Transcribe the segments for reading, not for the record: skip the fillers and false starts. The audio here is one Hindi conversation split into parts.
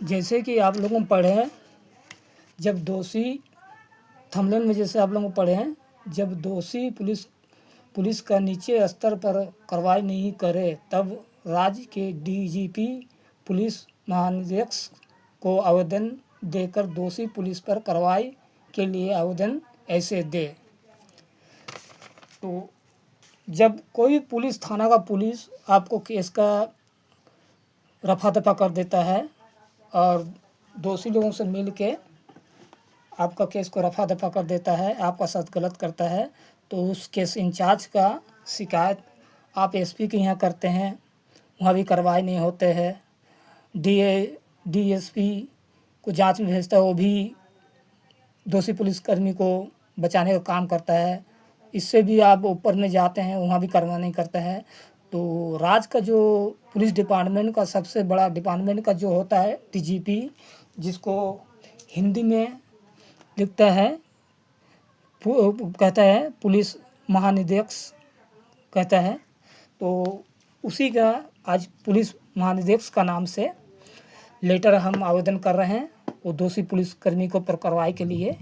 जैसे कि आप लोगों पढ़े हैं, जब दोषी थंबनेल में जैसे आप लोग पढ़े हैं, जब दोषी पुलिस का नीचे स्तर पर कार्रवाई नहीं करे तब राज्य के डीजीपी पुलिस महानिदेशक को आवेदन देकर दोषी पुलिस पर कार्रवाई के लिए आवेदन ऐसे दे। तो जब कोई पुलिस थाना का पुलिस आपको केस का रफा दफा कर देता है और दोषी लोगों से मिल के आपका केस को रफा दफा कर देता है, आपका साथ गलत करता है, तो उस केस इंचार्ज का शिकायत आप एसपी के यहाँ करते हैं, वहाँ भी कार्रवाई नहीं होते हैं। डीएसपी को जांच में भेजता है, वो भी दोषी पुलिसकर्मी को बचाने का काम करता है। इससे भी आप ऊपर में जाते हैं, वहाँ भी कार्रवाई नहीं करता है। तो राज्य का जो पुलिस डिपार्टमेंट का सबसे बड़ा डिपार्टमेंट का जो होता है डीजीपी, जिसको हिंदी में लिखता है कहता है पुलिस महानिदेशक कहता है, तो उसी का आज पुलिस महानिदेशक का नाम से लेटर हम आवेदन कर रहे हैं वो दोषी पुलिसकर्मी को पर कार्रवाई के लिए।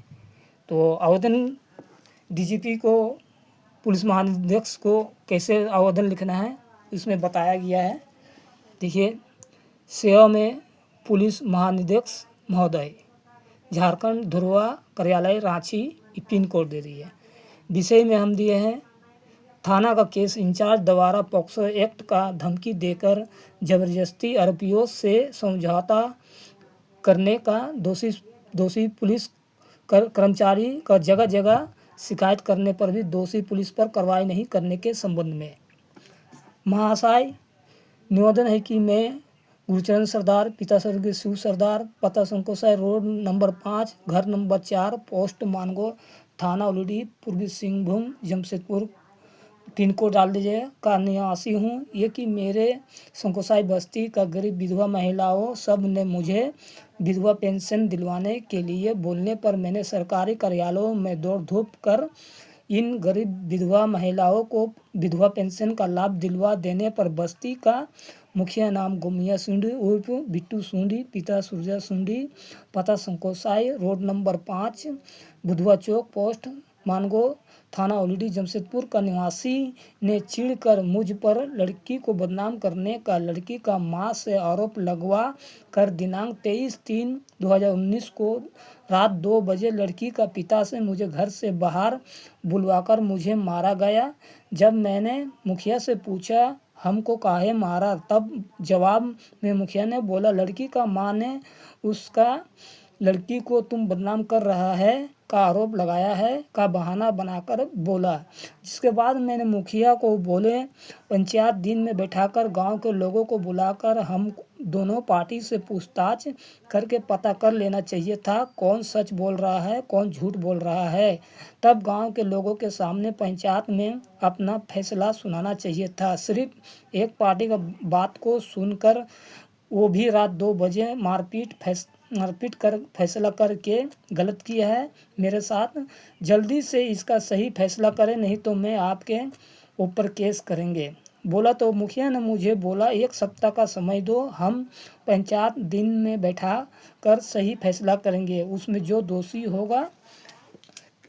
तो आवेदन डीजीपी को पुलिस महानिदेशक को कैसे आवेदन लिखना है इसमें बताया गया है। देखिए, सेवा में पुलिस महानिदेशक महोदय, झारखंड धुरवा कार्यालय रांची, पिन कोड दे दी है। विषय में हम दिए हैं थाना का केस इंचार्ज द्वारा पॉक्सो एक्ट का धमकी देकर जबरदस्ती आरोपियों से समझौता करने का दोषी पुलिस कर्मचारी का जगह जगह शिकायत करने पर भी दोषी पुलिस पर कार्रवाई नहीं करने के संबंध में महाशय निवेदन है कि मैं गुरुचरण सरदार, पिता स्वर्गीय शिव सरदार, पता संकोसाई रोड नंबर 5, घर नंबर 4, पोस्ट मानगो, थाना उलूडी, पूर्वी सिंहभूम, जमशेदपुर, पिन कोड डाल दीजिए, का निवासी हूँ। ये कि मेरे संकोसाई बस्ती का गरीब विधवा महिलाओं सब ने मुझे विधवा पेंशन दिलवाने के लिए बोलने पर मैंने सरकारी कार्यालयों में दौड़ धूप कर इन गरीब विधवा महिलाओं को विधवा पेंशन का लाभ दिलवा देने पर बस्ती का मुखिया नाम गोमिया सुंडी उर्फ बिट्टू सुंडी, पिता सूर्या सुंडी, पता संकोसाई रोड नंबर 5, बुधवा चौक, पोस्ट मानगो, थाना उलूडी, जमशेदपुर का निवासी ने चिढ़कर मुझ पर लड़की को बदनाम करने का लड़की का मां से आरोप लगवा कर दिनांक 23/3/2019 को रात 2 बजे लड़की का पिता से मुझे घर से बाहर बुलवाकर मुझे मारा गया। जब मैंने मुखिया से पूछा हमको काहे मारा, तब जवाब में मुखिया ने बोला लड़की का मां ने उसका लड़की को तुम बदनाम कर रहा है का आरोप लगाया है का बहाना बनाकर बोला। जिसके बाद मैंने मुखिया को बोले पंचायत दिन में बैठाकर गांव के लोगों को बुलाकर हम दोनों पार्टी से पूछताछ करके पता कर लेना चाहिए था कौन सच बोल रहा है कौन झूठ बोल रहा है। तब गांव के लोगों के सामने पंचायत में अपना फैसला सुनाना चाहिए था। सिर्फ एक पार्टी का बात को सुनकर, वो भी रात 2 बजे मारपीट कर फैसला करके गलत किया है मेरे साथ। जल्दी से इसका सही फैसला करें, नहीं तो मैं आपके ऊपर केस करेंगे बोला। तो मुखिया ने मुझे बोला 1 सप्ताह का समय दो, हम पंचायत दिन में बैठा कर सही फैसला करेंगे, उसमें जो दोषी होगा।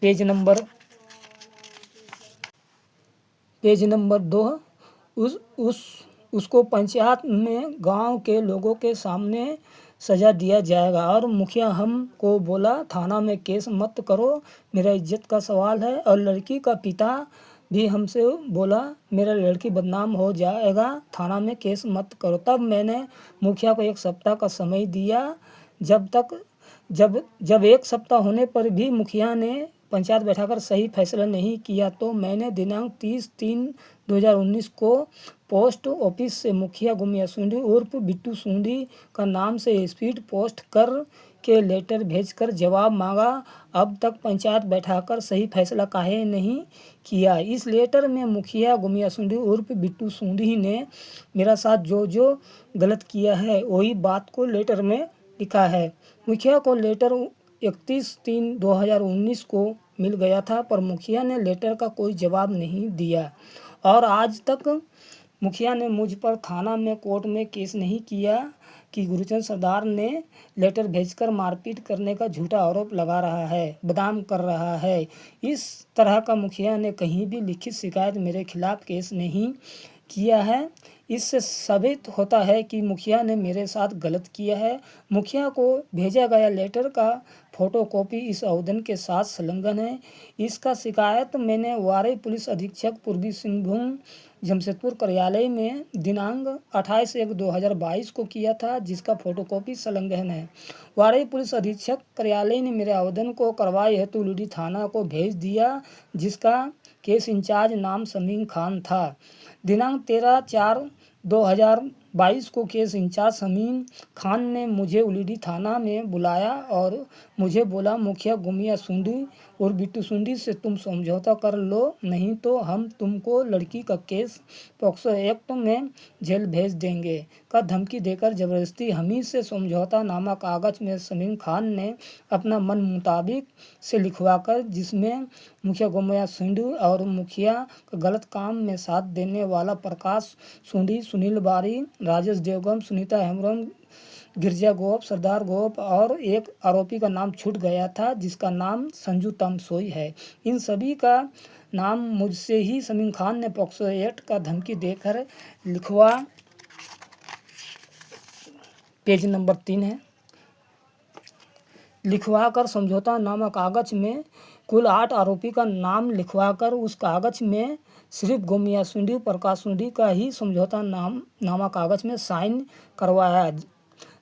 पेज नंबर 2 उसको पंचायत में गांव के लोगों के सामने सजा दिया जाएगा। और मुखिया हमको बोला थाना में केस मत करो, मेरा इज्जत का सवाल है। और लड़की का पिता भी हमसे बोला मेरा लड़की बदनाम हो जाएगा, थाना में केस मत करो। तब मैंने मुखिया को 1 सप्ताह का समय दिया। जब 1 सप्ताह होने पर भी मुखिया ने पंचायत बैठाकर सही फैसला नहीं किया तो मैंने दिनांक 30/3/2019 को पोस्ट ऑफिस से मुखिया गोमिया सुंडी उर्फ बिट्टू सुंडी का नाम से स्पीड पोस्ट कर के लेटर भेजकर जवाब मांगा। अब तक पंचायत बैठाकर सही फैसला काहे नहीं किया। इस लेटर में मुखिया गोमिया सुंडी उर्फ बिट्टू सुंडी ने मेरा साथ जो गलत किया है वही बात को लेटर में लिखा है। मुखिया को लेटर 31/3/2019 को मिल गया था, पर मुखिया ने लेटर का कोई जवाब नहीं दिया और आज तक मुखिया ने मुझ पर थाना में कोर्ट में केस नहीं किया। कि गुरचरण सरदार ने लेटर भेजकर मारपीट करने का झूठा आरोप लगा रहा है, बदनाम कर रहा है। इस तरह का मुखिया ने कहीं भी लिखित शिकायत मेरे खिलाफ केस नहीं किया है। इससे साबित होता है कि मुखिया ने मेरे साथ गलत किया है। मुखिया को भेजा गया लेटर का फोटोकॉपी इस आवेदन के साथ संलग्न है। इसका शिकायत मैंने वारई पुलिस अधीक्षक पूर्वी सिंहभूम जमशेदपुर कार्यालय में दिनांक 28/1/2022 को किया था, जिसका फोटोकॉपी संलग्न है। वारई पुलिस अधीक्षक कार्यालय ने मेरे आवेदन को कार्रवाई हेतु लुडी थाना को भेज दिया, जिसका केस इंचार्ज नाम समीम खान था। दिनांक 13/4/2022 को केस इंचार्ज समीम खान ने मुझे उलीडी थाना में बुलाया और मुझे बोला, मुखिया गुमिया सुंडी और बिट्टू सुंडी से तुम समझौता कर लो, नहीं तो हम तुमको लड़की का केस पॉक्सो एक्ट में जेल भेज देंगे का धमकी देकर जबरदस्ती हमी से समझौता नामा कागज में समीम खान ने अपना मन मुताबिक से लिखवाकर, जिसमें मुखिया गुमिया सुंडी और मुखिया का गलत काम में साथ देने वाला प्रकाश सुंडी, सुनील बारी, राजेश देवगम, सुनीता हेम्ब्रम, गिरजा गोप, सरदार गोप और एक आरोपी का नाम छूट गया था, जिसका नाम संजू तमसोई है। इन सभी का नाम मुझसे ही समीम खान ने पॉक्सो एक्ट का धमकी देकर लिखवा। पेज नंबर 3 है। लिखवाकर समझौता नामा कागज में कुल 8 आरोपी का नाम लिखवाकर उस कागज में सिर्फ गुमिया सुंडी, प्रकाश सुंडी का ही समझौता नामा कागज में साइन करवाया।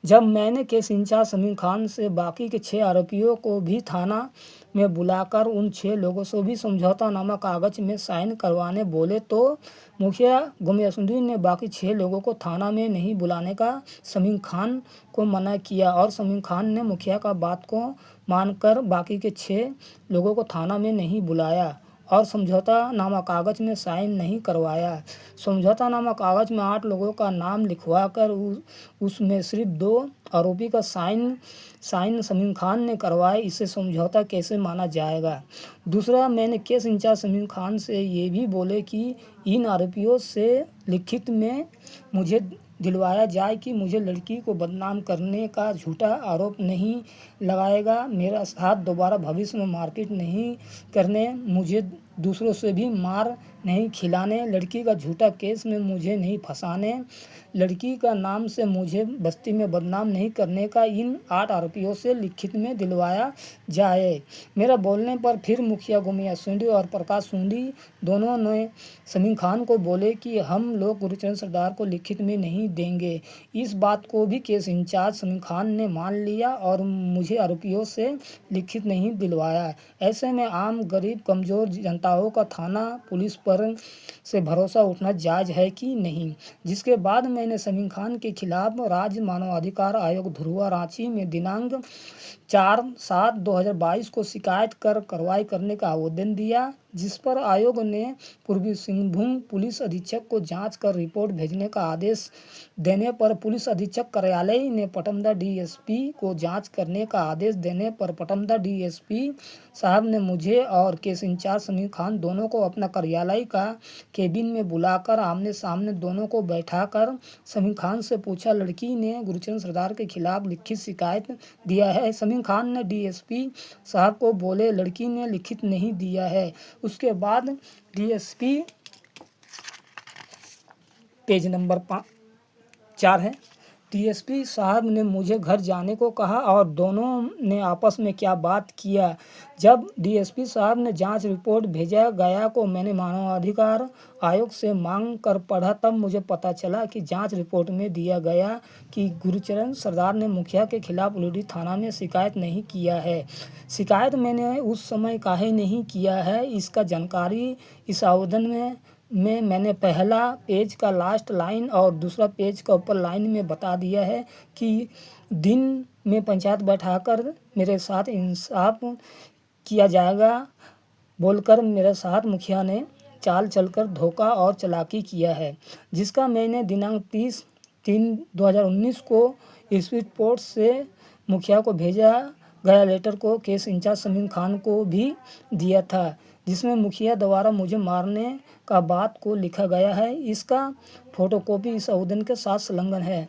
जब मैंने केस इंचार्ज समीम खान से बाकी के 6 आरोपियों को भी थाना में बुलाकर उन 6 लोगों से भी समझौता नामा कागज में साइन करवाने बोले, तो मुखिया गुमिया सुंडी ने बाकी 6 लोगों को थाना में नहीं बुलाने का समीम खान को मना किया और समीम खान ने मुखिया का बात को मानकर बाकी के 6 लोगों को थाना में नहीं बुलाया और समझौता नामा कागज में साइन नहीं करवाया। समझौता नामा कागज में 8 लोगों का नाम लिखवाकर उसमें सिर्फ 2 आरोपी का साइन समीम खान ने करवाए। इसे समझौता कैसे माना जाएगा? दूसरा, मैंने केस इंचार्ज समीम खान से ये भी बोले कि इन आरोपियों से लिखित में मुझे दिलवाया जाए कि मुझे लड़की को बदनाम करने का झूठा आरोप नहीं लगाएगा, मेरा साथ दोबारा भविष्य में मारपीट नहीं करने, मुझे दूसरों से भी मार नहीं खिलाने, लड़की का झूठा केस में मुझे नहीं फंसाने, लड़की का नाम से मुझे बस्ती में बदनाम नहीं करने का इन 8 आरोपियों से लिखित में दिलवाया जाए। मेरा बोलने पर फिर मुखिया गुमिया सुंडी और प्रकाश सुंडी दोनों ने समीम खान को बोले कि हम लोग गुरचरण सरदार को लिखित में नहीं देंगे। इस बात को भी केस इंचार्ज समीम खान ने मान लिया और मुझे आरोपियों से लिखित नहीं दिलवाया। ऐसे में आम गरीब कमज़ोर जनताओं का थाना पुलिस पर से भरोसा उठना जायज़ है कि नहीं? जिसके बाद मैंने समीम खान के खिलाफ राज्य मानवाधिकार आयोग धुरुआ रांची में दिनांक 4/7/2022 को शिकायत कर कार्रवाई करने का आवेदन दिया, जिस पर आयोग ने पूर्वी सिंहभूम पुलिस अधीक्षक को जांच कर रिपोर्ट भेजने का आदेश देने पर पुलिस अधीक्षक कार्यालय ने पटमदा डीएसपी को जांच करने का आदेश देने पर पटमदा डीएसपी साहब ने मुझे और केस इंचार्ज समीम खान दोनों को अपना कार्यालय का केबिन में बुलाकर आमने सामने दोनों को बैठाकर समीम खान से पूछा, लड़की ने गुरचरण सरदार के खिलाफ लिखित शिकायत दिया है? समीम खान ने डीएसपी साहब को बोले, लड़की ने लिखित नहीं दिया है। उसके बाद डीएसपी पेज नंबर 4 है। डीएसपी साहब ने मुझे घर जाने को कहा और दोनों ने आपस में क्या बात किया। जब डीएसपी साहब ने जांच रिपोर्ट भेजा गया को मैंने मानवाधिकार आयोग से मांग कर पढ़ा, तब मुझे पता चला कि जांच रिपोर्ट में दिया गया कि गुरचरण सरदार ने मुखिया के खिलाफ उलीडी थाना में शिकायत नहीं किया है। शिकायत मैंने उस समय काहे नहीं किया है, इसका जानकारी इस आवेदन में मैंने पहला पेज का लास्ट लाइन और दूसरा पेज का ऊपर लाइन में बता दिया है कि दिन में पंचायत बैठाकर मेरे साथ इंसाफ किया जाएगा बोलकर मेरे साथ मुखिया ने चाल चलकर धोखा और चालाकी किया है, जिसका मैंने दिनांक 30/3/2019 को स्पीड पोस्ट से मुखिया को भेजा गया लेटर को केस इंचार्ज समीम खान को भी दिया था, जिसमें मुखिया द्वारा मुझे मारने का बात को लिखा गया है। इसका फोटोकॉपी इस आवेदन के साथ संलग्न है।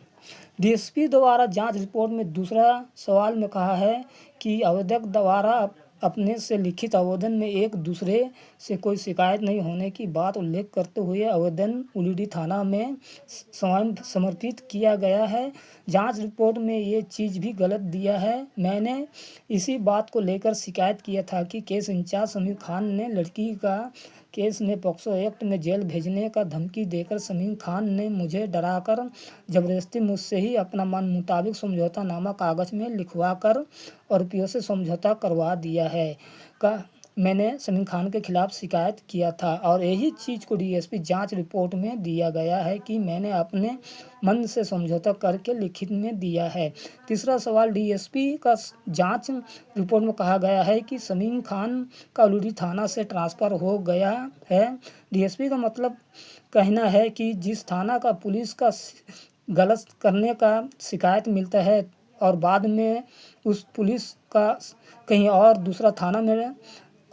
डीएसपी द्वारा जांच रिपोर्ट में दूसरा सवाल में कहा है कि आवेदक द्वारा अपने से लिखित आवेदन में एक दूसरे से कोई शिकायत नहीं होने की बात उल्लेख करते हुए आवेदन उलीडी थाना में स्वयं समर्पित किया गया है। जांच रिपोर्ट में ये चीज़ भी गलत दिया है। मैंने इसी बात को लेकर शिकायत किया था कि केस इंचार्ज समीर खान ने लड़की का केस में पॉक्सो एक्ट में जेल भेजने का धमकी देकर समीर खान ने मुझे डराकर जबरदस्ती मुझसे ही अपना मन मुताबिक समझौतानामा कागज़ में लिखवाकर आरोपियों से समझौता करवा दिया है का मैंने समीर खान के खिलाफ शिकायत किया था और यही चीज़ को डीएसपी जांच रिपोर्ट में दिया गया है कि मैंने अपने मन से समझौता करके लिखित में दिया है। तीसरा सवाल, डीएसपी का जांच रिपोर्ट में कहा गया है कि समीर खान का उलीडी थाना से ट्रांसफ़र हो गया है। डीएसपी का मतलब कहना है कि जिस थाना का पुलिस का गलत करने का शिकायत मिलता है और बाद में उस पुलिस का कहीं और दूसरा थाना में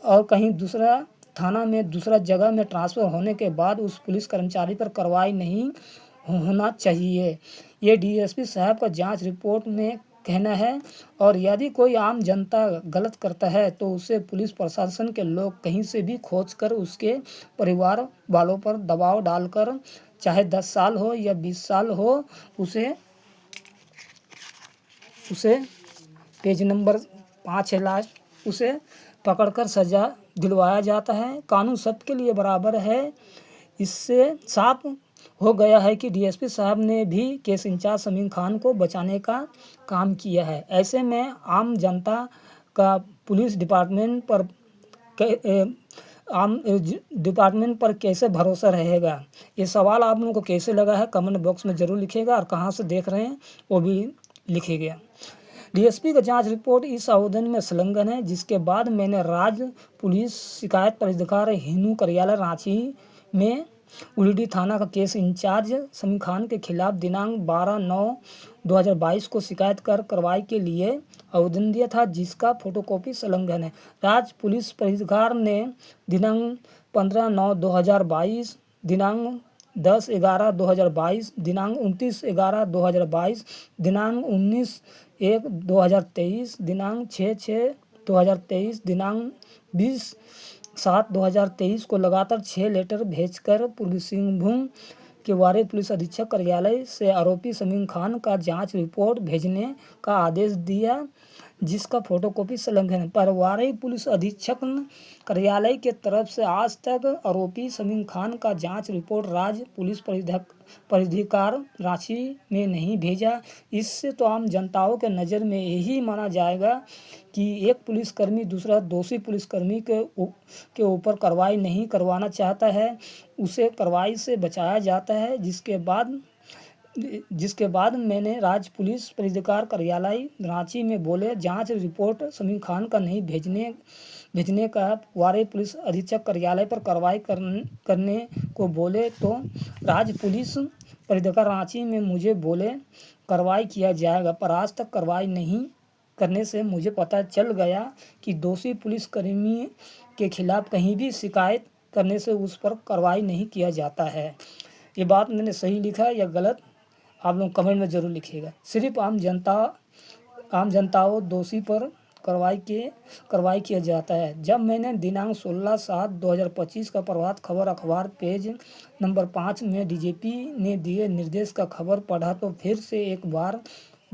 और कहीं दूसरा थाना में दूसरा जगह में ट्रांसफ़र होने के बाद उस पुलिस कर्मचारी पर कार्रवाई नहीं होना चाहिए, ये डीएसपी साहब का जांच रिपोर्ट में कहना है। और यदि कोई आम जनता गलत करता है तो उसे पुलिस प्रशासन के लोग कहीं से भी खोज कर उसके परिवार वालों पर दबाव डालकर चाहे 10 साल हो या 20 साल हो उसे पेज नंबर 5 है लास्ट, उसे पकड़कर सज़ा दिलवाया जाता है। कानून सबके लिए बराबर है। इससे साफ हो गया है कि डीएसपी साहब ने भी केस इंचार्ज समीर खान को बचाने का काम किया है। ऐसे में आम जनता का पुलिस डिपार्टमेंट पर कैसे भरोसा रहेगा? ये सवाल आप लोगों को कैसे लगा है कमेंट बॉक्स में ज़रूर लिखिएगा और कहाँ से देख रहे हैं वो भी लिखिएगा। डीएसपी का जांच रिपोर्ट इस आवेदन में संलग्न है, जिसके बाद मैंने राज्य पुलिस शिकायत प्राधिकार हिनू कार्यालय रांची में उलीडी थाना का केस इंचार्ज समीर खान के खिलाफ दिनांक 12/9/2022 को शिकायत कर कार्रवाई के लिए आवेदन दिया था, जिसका फोटोकॉपी संलग्न है। राज्य पुलिस प्राधिकार ने दिनांक 15/9/2022, दिनांक 10/11/2022, दिनांक 29/11/2022, दिनांक 19/1/2023, दिनांक 6/6/2023, दिनांक 20/7/2023 को लगातार 6 लेटर भेजकर पूर्वी सिंहभूम के वारे पुलिस अधीक्षक कार्यालय से आरोपी समीर खान का जांच रिपोर्ट भेजने का आदेश दिया, जिसका फोटोकॉपी संलग्न है। पर वारे पुलिस अधीक्षक कार्यालय के तरफ से आज तक आरोपी समीर खान का जांच रिपोर्ट राज्य पुलिस प्राधिकार रांची में नहीं भेजा। इससे तो आम जनताओं के नज़र में यही माना जाएगा कि एक पुलिसकर्मी दूसरा दोषी पुलिसकर्मी के ऊपर कार्रवाई नहीं करवाना चाहता है, उसे कार्रवाई से बचाया जाता है। जिसके बाद मैंने राज्य पुलिस प्राधिकार कार्यालय रांची में बोले जांच रिपोर्ट समीर खान का नहीं भेजने का वारे पुलिस अधीक्षक कार्यालय पर कार्रवाई करने को बोले, तो राज्य पुलिस प्राधिकार रांची में मुझे बोले कार्रवाई किया जाएगा। पर आज तक कार्रवाई नहीं करने से मुझे पता चल गया कि दोषी पुलिसकर्मी के खिलाफ कहीं भी शिकायत करने से उस पर कार्रवाई नहीं किया जाता है। ये बात मैंने सही लिखा या गलत आप लोग कमेंट में ज़रूर लिखिएगा। सिर्फ आम जनताओं दोषी पर कार्रवाई किया जाता है। जब मैंने दिनांक 16/7/2025 का प्रभात खबर अखबार पेज नंबर 5 में डीजीपी ने दिए निर्देश का खबर पढ़ा तो फिर से एक बार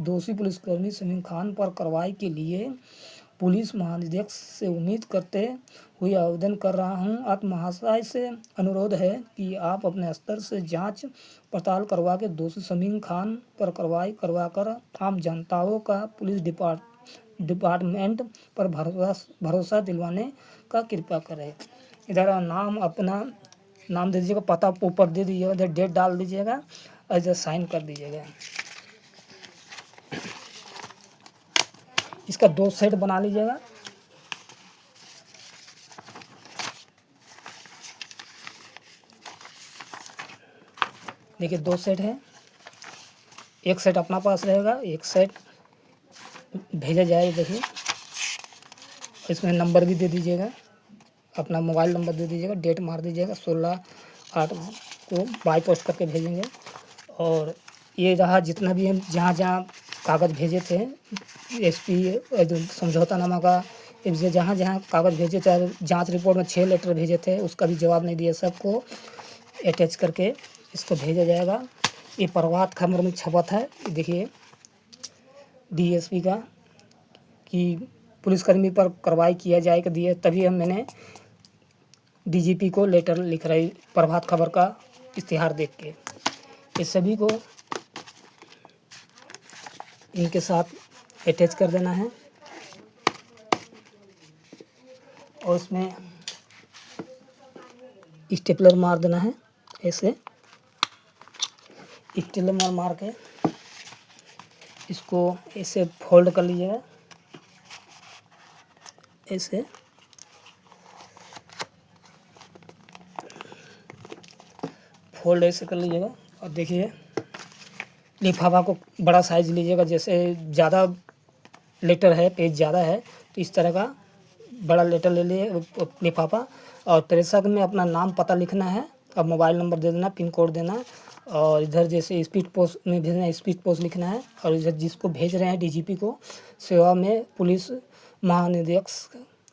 दोषी पुलिसकर्मी समीर खान पर कार्रवाई के लिए पुलिस महानिदेशक से उम्मीद करते हुए आवेदन कर रहा हूं। आप महाशय से अनुरोध है कि आप अपने स्तर से जांच पड़ताल करवा के दोषी समीर खान पर कार्रवाई करवाकर आम जनताओं का पुलिस डिपार्टमेंट पर भरोसा दिलवाने का कृपा करें। इधर अपना नाम दे दीजिएगा, पता ऊपर दे दीजिएगा, इधर डेट डाल दीजिएगा, इधर साइन कर दीजिएगा। इसका 2 सेट बना लीजिएगा। देखिए 2 सेट है, एक सेट अपना पास रहेगा, एक सेट भेजा जाएगा। देखिए इसमें नंबर भी दे दीजिएगा, अपना मोबाइल नंबर दे दीजिएगा, डेट मार दीजिएगा, 16/8 को बाई पोस्ट करके भेजेंगे। और ये रहा जितना भी हम जहाँ जहाँ कागज़ भेजे थे एसपी समझौतानामा का, जहाँ जहाँ कागज़ भेजे थे, जांच रिपोर्ट में 6 लेटर भेजे थे, उसका भी जवाब नहीं दिया। सबको अटैच करके इसको भेजा जाएगा। ये प्रभात खबर में छपा था, देखिए डीएसपी का कि पुलिसकर्मी पर कार्रवाई किया जाएगा दिए, तभी मैंने डीजीपी को लेटर लिख रही प्रभात खबर का इश्तिहार देख के। इस सभी को इनके साथ अटैच कर देना है और इसमें स्टेपलर मार देना है। ऐसे स्टेपलर मार के इसको ऐसे फोल्ड कर लीजिएगा, ऐसे फोल्ड ऐसे कर लीजिएगा। और देखिए लिफाफा को बड़ा साइज लीजिएगा, जैसे ज़्यादा लेटर है, पेज ज़्यादा है, तो इस तरह का बड़ा लेटर ले लिए लिफाफा। और प्रेषक में अपना नाम पता लिखना है और मोबाइल नंबर दे देना, पिन कोड देना है। और इधर जैसे स्पीड पोस्ट में भेजना है, स्पीड पोस्ट लिखना है। और इधर जिसको भेज रहे हैं डीजीपी को, सेवा में पुलिस महानिदेशक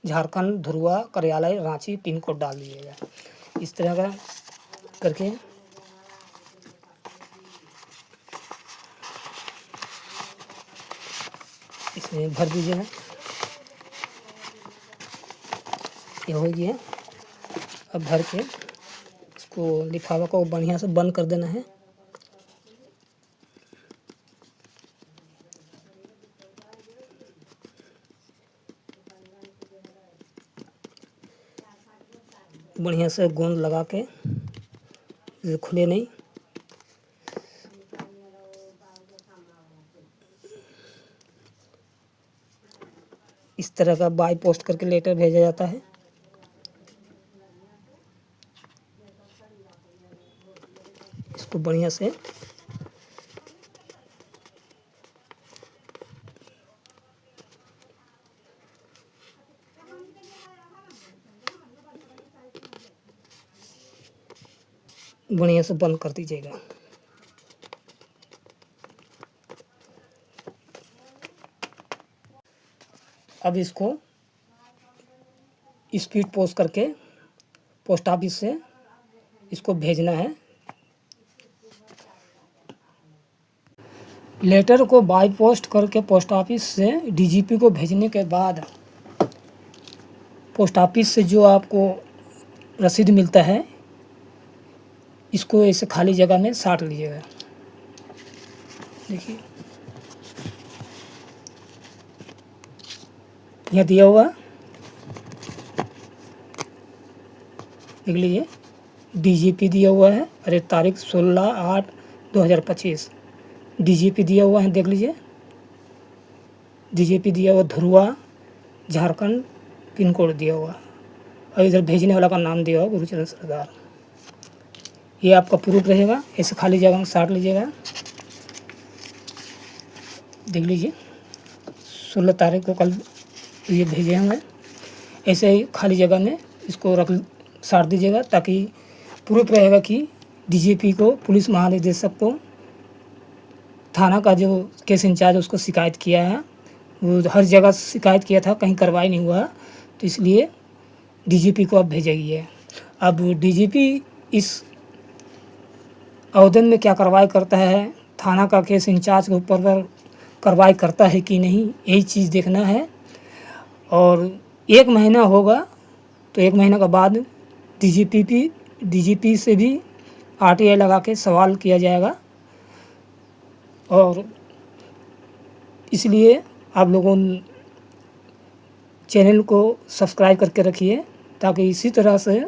झारखंड धुरवा कार्यालय रांची, पिन कोड डाल दीजिएगा। इस तरह का करके इसमें भर दीजिएगा। ये हो गया। अब भर के इसको लिफाफा को बढ़िया से बंद कर देना है। बढ़िया से गोंद लगा के खुले नहीं। इस तरह का बाय पोस्ट करके लेटर भेजा जाता है। इसको बढ़िया से बंद कर दीजिएगा। अब इसको स्पीड पोस्ट करके पोस्ट ऑफिस से इसको भेजना है। लेटर को बाय पोस्ट करके पोस्ट ऑफिस से डीजीपी को भेजने के बाद पोस्ट ऑफिस से जो आपको रसीद मिलता है, इसको ऐसे खाली जगह में साट लीजिएगा। देखिए यहाँ दिया हुआ, देख लीजिए डीजीपी दिया हुआ है। अरे तारीख 16/8/2025 डीजीपी दिया हुआ है, देख लीजिए डीजीपी दिया हुआ धुरवा झारखंड, पिन कोड दिया हुआ। और इधर भेजने वाला का नाम दिया हुआ गुरुचरण सरदार। ये आपका प्रूफ रहेगा। ऐसे खाली जगह में साट लीजिएगा। देख लीजिए 16 तारीख को कल ये भेजे होंगे। ऐसे ही खाली जगह में इसको साट दीजिएगा, ताकि प्रूफ रहेगा कि डीजीपी को, पुलिस महानिदेशक को, थाना का जो केस इंचार्ज उसको शिकायत किया है। वो हर जगह शिकायत किया था, कहीं कार्रवाई नहीं हुआ, तो इसलिए डीजीपी को अब भेजेगी। अब डीजीपी इस आवेदन में क्या कार्रवाई करता है, थाना का केस इंचार्ज के ऊपर कार्रवाई करता है कि नहीं, यही चीज़ देखना है। और 1 महीना होगा तो 1 महीना के बाद डीजीपी से भी आरटीआई लगा के सवाल किया जाएगा। और इसलिए आप लोगों चैनल को सब्सक्राइब करके रखिए, ताकि इसी तरह से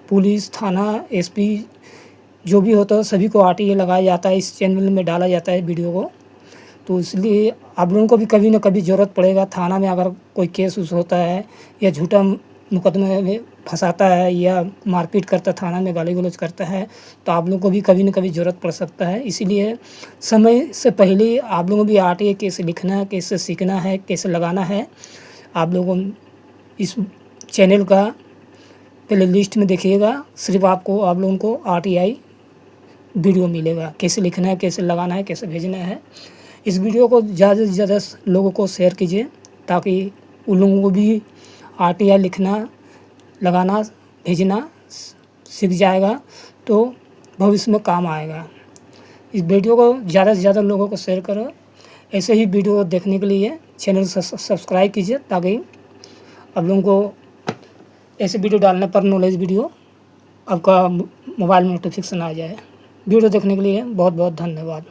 पुलिस, थाना, एसपी जो भी होता है सभी को आरटीआई लगाया जाता है, इस चैनल में डाला जाता है वीडियो को। तो इसलिए आप लोगों को भी कभी ना कभी ज़रूरत पड़ेगा। थाना में अगर कोई केस उस होता है या झूठा मुकदमे में फंसाता है या मारपीट करता, थाना में गाली गलौज करता है, तो आप लोगों को भी कभी ना कभी ज़रूरत पड़ सकता है। इसीलिए समय से पहले आप लोगों को भी आरटीआई कैसे लिखना है, कैसे सीखना है, कैसे लगाना है, आप लोगों इस चैनल का प्ले लिस्ट में देखिएगा। सिर्फ आपको आप लोगों को आरटीआई वीडियो मिलेगा, कैसे लिखना है, कैसे लगाना है, कैसे भेजना है। इस वीडियो को ज़्यादा से ज़्यादा लोगों को शेयर कीजिए ताकि उन लोगों को भी RTI लिखना, लगाना, भेजना सीख जाएगा तो भविष्य में काम आएगा। इस वीडियो को ज़्यादा से ज़्यादा लोगों को शेयर करो। ऐसे ही वीडियो देखने के लिए चैनल सब्सक्राइब कीजिए ताकि आप लोगों को ऐसे वीडियो डालने पर नॉलेज वीडियो आपका मोबाइल में नोटिफिकेशन आ जाए। वीडियो देखने के लिए बहुत बहुत धन्यवाद।